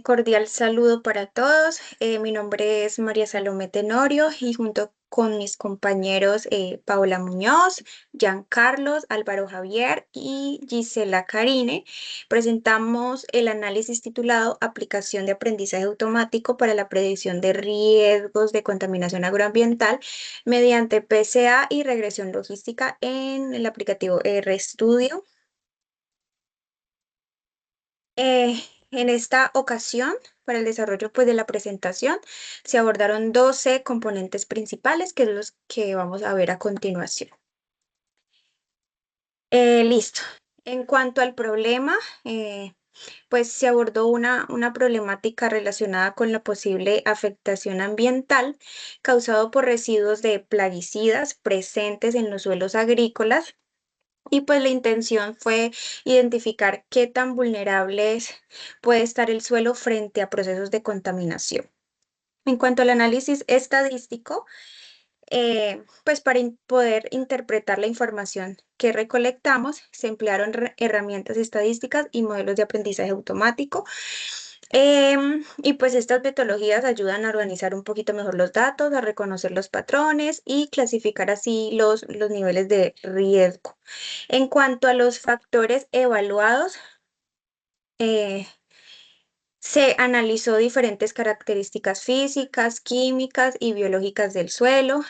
Cordial saludo para todos. Mi nombre es María Salomé Tenorio y junto con mis compañeros Paola Muñoz, Carlos, Álvaro Javier y Gisela Carine, presentamos el análisis titulado Aplicación de aprendizaje automático para la predicción de riesgos de contaminación agroambiental mediante PCA y regresión logística en el aplicativo RStudio. En esta ocasión, para el desarrollo de la presentación, se abordaron 12 componentes principales, que es los que vamos a ver a continuación. Listo. En cuanto al problema, pues se abordó una problemática relacionada con la posible afectación ambiental causado por residuos de plaguicidas presentes en los suelos agrícolas. Y pues la intención fue identificar qué tan vulnerables puede estar el suelo frente a procesos de contaminación. En cuanto al análisis estadístico, pues para poder interpretar la información que recolectamos, se emplearon herramientas estadísticas y modelos de aprendizaje automático. Y pues estas metodologías ayudan a organizar un poquito mejor los datos, a reconocer los patrones y clasificar así los niveles de riesgo. En cuanto a los factores evaluados, eh, se analizó diferentes características físicas, químicas y biológicas del suelo.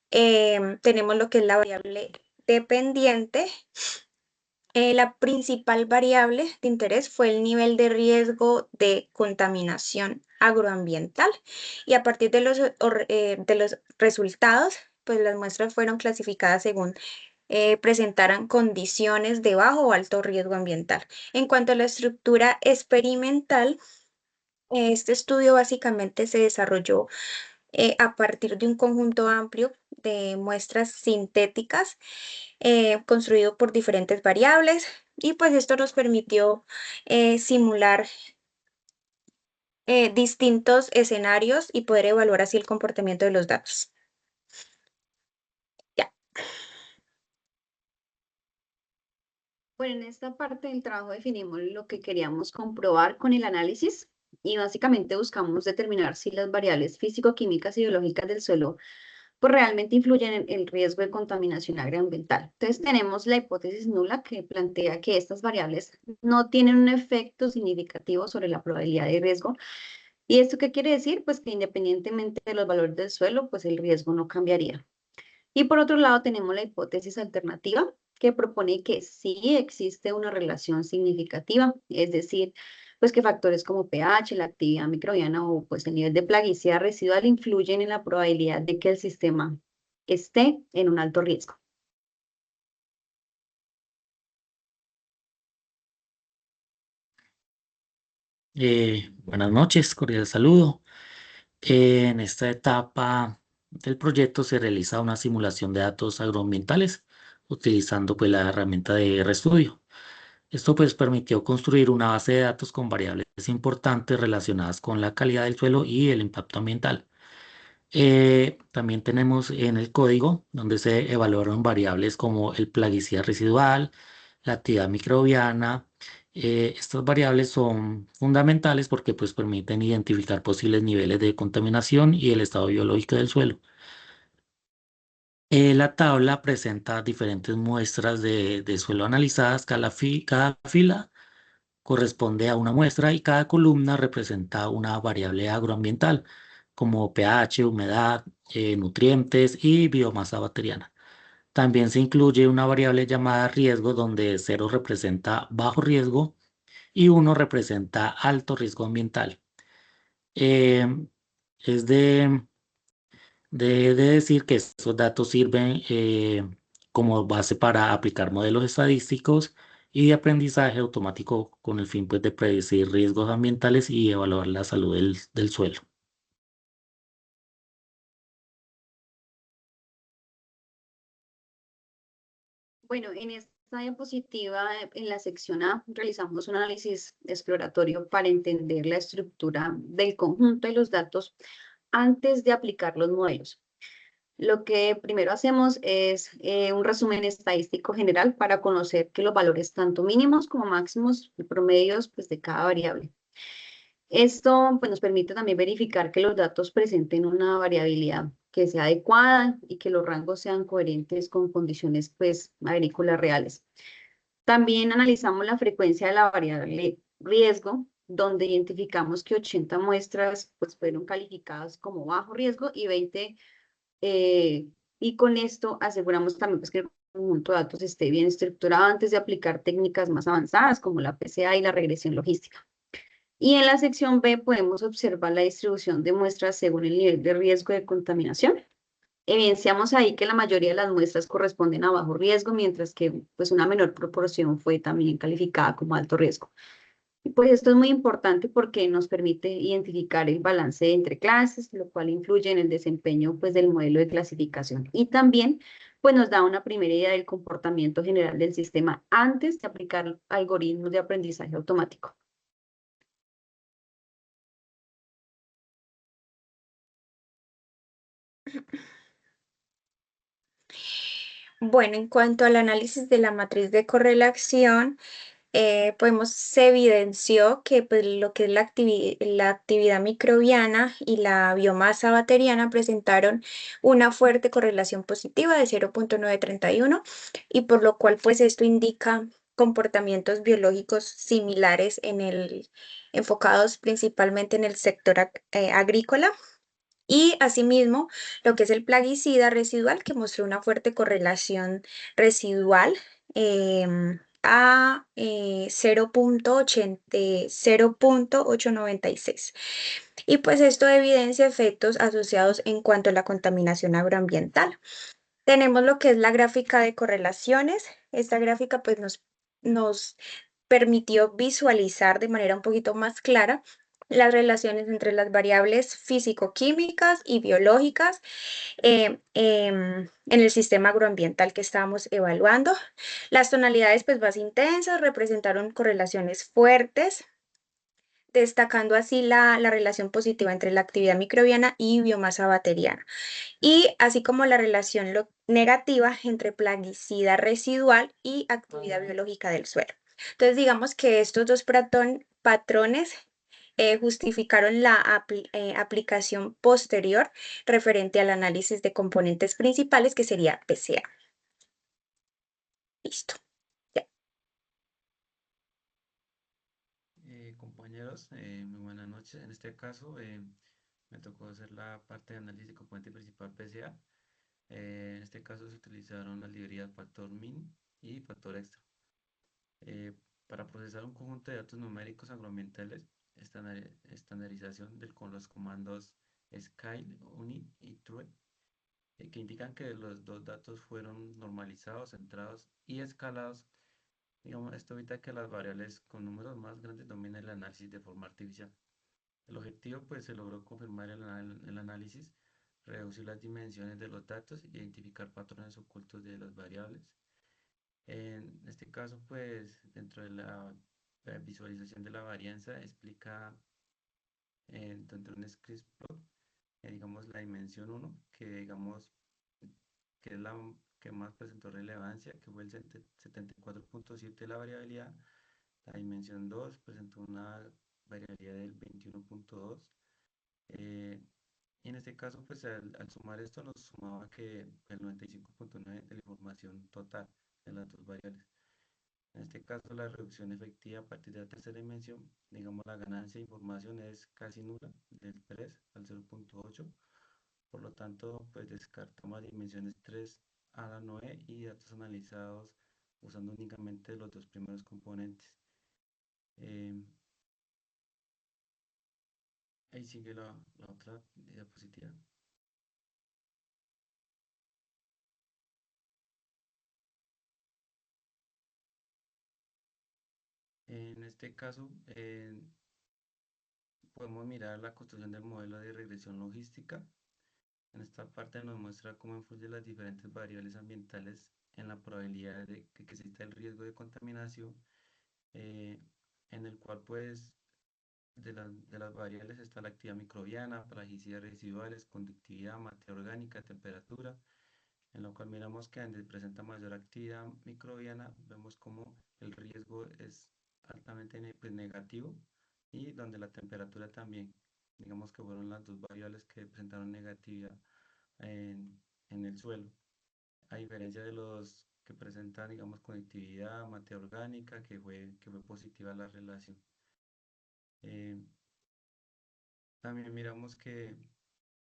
Tenemos lo que es la variable dependiente. La principal variable de interés fue el nivel de riesgo de contaminación agroambiental y a partir de los resultados, pues las muestras fueron clasificadas según presentaran condiciones de bajo o alto riesgo ambiental. En cuanto a la estructura experimental, este estudio básicamente se desarrolló a partir de un conjunto amplio de muestras sintéticas construido por diferentes variables y pues esto nos permitió simular distintos escenarios y poder evaluar así el comportamiento de los datos. Ya. Bueno, en esta parte del trabajo definimos lo que queríamos comprobar con el análisis y básicamente buscamos determinar si las variables físico-químicas y biológicas del suelo pues realmente influyen en el riesgo de contaminación agroambiental. Entonces tenemos la hipótesis nula que plantea que estas variables no tienen un efecto significativo sobre la probabilidad de riesgo. ¿Y esto qué quiere decir? Pues que independientemente de los valores del suelo, pues el riesgo no cambiaría. Y por otro lado tenemos la hipótesis alternativa que propone que sí existe una relación significativa, es decir, pues que factores como pH, la actividad microbiana o pues el nivel de plaguicida residual influyen en la probabilidad de que el sistema esté en un alto riesgo. Buenas noches, cordial saludo. En esta etapa del proyecto se realiza una simulación de datos agroambientales utilizando pues la herramienta de RStudio. Esto pues permitió construir una base de datos con variables importantes relacionadas con la calidad del suelo y el impacto ambiental. También tenemos en el código donde se evaluaron variables como el plaguicida residual, la actividad microbiana. Estas variables son fundamentales porque pues permiten identificar posibles niveles de contaminación y el estado biológico del suelo. La tabla presenta diferentes muestras de suelo analizadas. Cada fila corresponde a una muestra y cada columna representa una variable agroambiental, como pH, humedad, nutrientes y biomasa bacteriana. También se incluye una variable llamada riesgo, donde 0 representa bajo riesgo y 1 representa alto riesgo ambiental. Eh, es de decir que estos datos sirven como base para aplicar modelos estadísticos y de aprendizaje automático con el fin pues, de predecir riesgos ambientales y evaluar la salud del suelo. Bueno, en esta diapositiva, en la sección A, realizamos un análisis exploratorio para entender la estructura del conjunto de los datos antes de aplicar los modelos. Lo que primero hacemos es un resumen estadístico general para conocer que los valores tanto mínimos como máximos y promedios pues, de cada variable. Esto pues, nos permite también verificar que los datos presenten una variabilidad que sea adecuada y que los rangos sean coherentes con condiciones pues, agrícolas reales. También analizamos la frecuencia de la variable riesgo, donde identificamos que 80 muestras pues, fueron calificadas como bajo riesgo y 20, y con esto aseguramos también pues, que el conjunto de datos esté bien estructurado antes de aplicar técnicas más avanzadas como la PCA y la regresión logística. Y en la sección B podemos observar la distribución de muestras según el nivel de riesgo de contaminación. Evidenciamos ahí que la mayoría de las muestras corresponden a bajo riesgo, mientras que pues, una menor proporción fue también calificada como alto riesgo. Y pues esto es muy importante porque nos permite identificar el balance entre clases, lo cual influye en el desempeño pues, del modelo de clasificación. Y también pues, nos da una primera idea del comportamiento general del sistema antes de aplicar algoritmos de aprendizaje automático. Bueno, en cuanto al análisis de la matriz de correlación, se evidenció que pues, lo que es la actividad microbiana y la biomasa bacteriana presentaron una fuerte correlación positiva de 0,931 y por lo cual pues esto indica comportamientos biológicos similares enfocados principalmente en el sector agrícola. Y asimismo, lo que es el plaguicida residual, que mostró una fuerte correlación residual a 0,896. Y pues esto evidencia efectos asociados en cuanto a la contaminación agroambiental. Tenemos lo que es la gráfica de correlaciones. Esta gráfica pues nos permitió visualizar de manera un poquito más clara las relaciones entre las variables físico-químicas y biológicas en el sistema agroambiental que estábamos evaluando. Las tonalidades pues más intensas representaron correlaciones fuertes, destacando así la relación positiva entre la actividad microbiana y biomasa bacteriana y así como la relación negativa entre plaguicida residual y actividad biológica del suelo. Entonces, digamos que estos dos patrones justificaron la aplicación posterior referente al análisis de componentes principales, que sería PCA. Listo. Ya. Compañeros, muy buenas noches. En este caso, me tocó hacer la parte de análisis de componente principal PCA. En este caso se utilizaron las librerías factor min y factor extra. Para procesar un conjunto de datos numéricos agroambientales, estandarización con los comandos scale, unit y true, que indican que los dos datos fueron normalizados, centrados y escalados. Digamos, esto evita que las variables con números más grandes dominen el análisis de forma artificial. El objetivo, pues, se logró confirmar el análisis, reducir las dimensiones de los datos, identificar patrones ocultos de las variables. En este caso, pues, dentro de la visualización de la varianza, explica dentro de un script plot, digamos, la dimensión uno que digamos, que es la que más presentó relevancia, que fue el 74,7 de la variabilidad. La dimensión 2 presentó una variabilidad del 21,2. Eh, y en este caso, pues al sumar esto nos sumaba que el 95,9 de la información total de las dos variables. En este caso, la reducción efectiva a partir de la tercera dimensión, digamos, la ganancia de información es casi nula, del 3 al 0,8. Por lo tanto, pues descartamos las dimensiones 3 a la 9 y datos analizados usando únicamente los dos primeros componentes. Eh, Ahí sigue la otra diapositiva. En este caso, podemos mirar la construcción del modelo de regresión logística. En esta parte nos muestra cómo influyen las diferentes variables ambientales en la probabilidad de que exista el riesgo de contaminación, eh, en el cual pues de las variables está la actividad microbiana, plaguicidas residuales, conductividad, materia orgánica, temperatura, en lo cual miramos que donde presenta mayor actividad microbiana, vemos como el riesgo es altamente pues, negativo, y donde la temperatura también, digamos que fueron las dos variables que presentaron negatividad en el suelo, a diferencia de los que presentan, digamos, conectividad, materia orgánica, que fue positiva la relación. Eh, También miramos que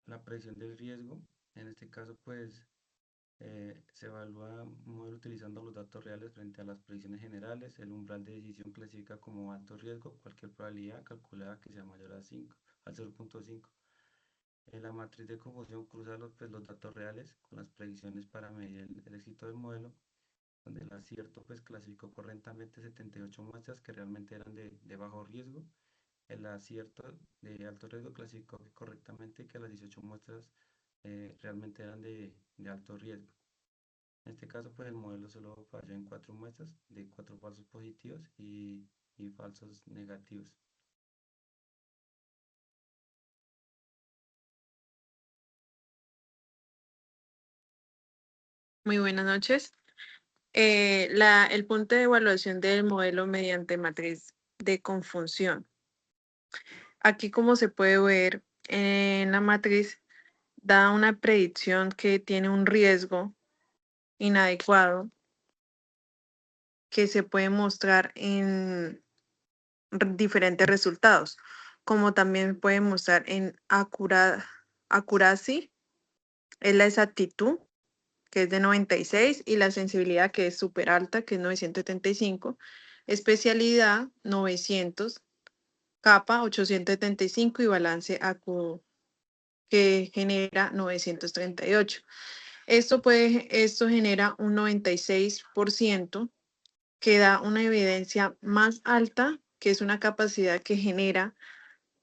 la predicción del riesgo, en este caso, pues se evalúa un modelo utilizando los datos reales frente a las predicciones generales. El umbral de decisión clasifica como alto riesgo cualquier probabilidad calculada que sea mayor a 5, al 0.5. En la matriz de confusión cruza los datos reales con las predicciones para medir el éxito del modelo, donde el acierto pues clasificó correctamente 78 muestras que realmente eran de bajo riesgo. El acierto de alto riesgo clasificó correctamente que las 18 muestras realmente eran de alto riesgo. En este caso, pues el modelo solo falló en 4 muestras de 4 falsos positivos y falsos negativos. Muy buenas noches. El punto de evaluación del modelo mediante matriz de confusión. Aquí, como se puede ver en la matriz, da una predicción que tiene un riesgo inadecuado que se puede mostrar en diferentes resultados, como también puede mostrar en accuracy, es la exactitud, que es de 96, y la sensibilidad, que es súper alta, que es 975, especialidad 900, capa 875 y balance acudo, que genera 938. Esto genera un 96%, que da una evidencia más alta, que es una capacidad que genera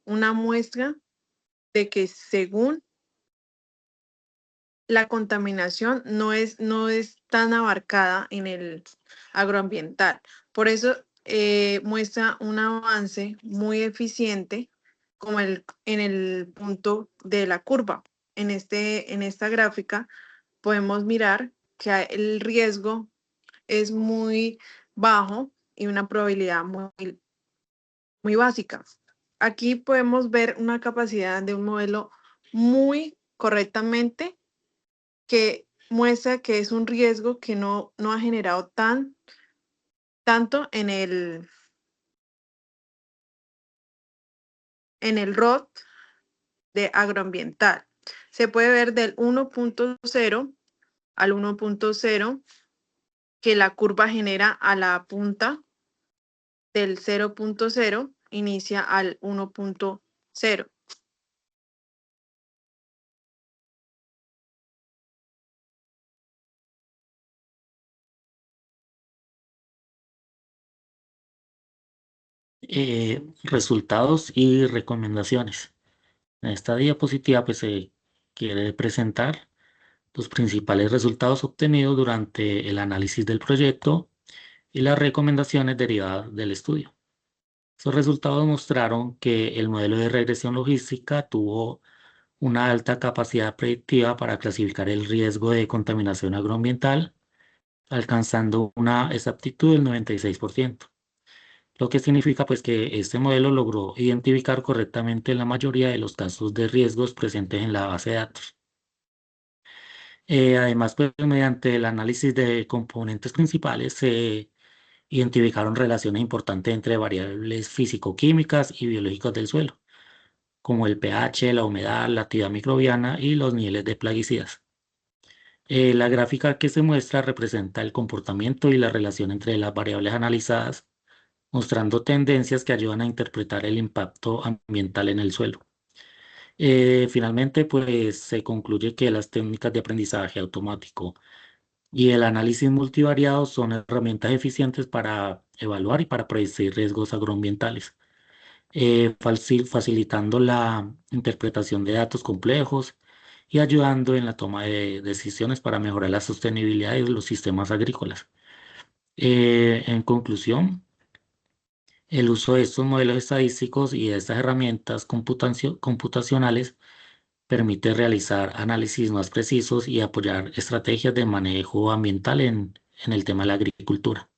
una muestra de que según la contaminación no es tan abarcada en el agroambiental. Por eso muestra un avance muy eficiente como en el punto de la curva. En esta gráfica podemos mirar que el riesgo es muy bajo y una probabilidad muy básica. Aquí podemos ver una capacidad de un modelo muy correctamente, que muestra que es un riesgo que no ha generado tanto en el ROT de agroambiental. Se puede ver del 1.0 al 1.0 que la curva genera a la punta del 0.0, inicia al 1.0. Resultados y recomendaciones. En esta diapositiva pues se quiere presentar los principales resultados obtenidos durante el análisis del proyecto y las recomendaciones derivadas del estudio. Esos resultados mostraron que el modelo de regresión logística tuvo una alta capacidad predictiva para clasificar el riesgo de contaminación agroambiental, alcanzando una exactitud del 96%. Lo que significa pues que este modelo logró identificar correctamente la mayoría de los casos de riesgos presentes en la base de datos. Además, pues mediante el análisis de componentes principales se identificaron relaciones importantes entre variables físico-químicas y biológicas del suelo, como el pH, la humedad, la actividad microbiana y los niveles de plaguicidas. La gráfica que se muestra representa el comportamiento y la relación entre las variables analizadas, mostrando tendencias que ayudan a interpretar el impacto ambiental en el suelo. Finalmente, pues se concluye que las técnicas de aprendizaje automático y el análisis multivariado son herramientas eficientes para evaluar y para predecir riesgos agroambientales, facilitando la interpretación de datos complejos y ayudando en la toma de decisiones para mejorar la sostenibilidad de los sistemas agrícolas. En conclusión, el uso de estos modelos estadísticos y de estas herramientas computacionales permite realizar análisis más precisos y apoyar estrategias de manejo ambiental en el tema de la agricultura.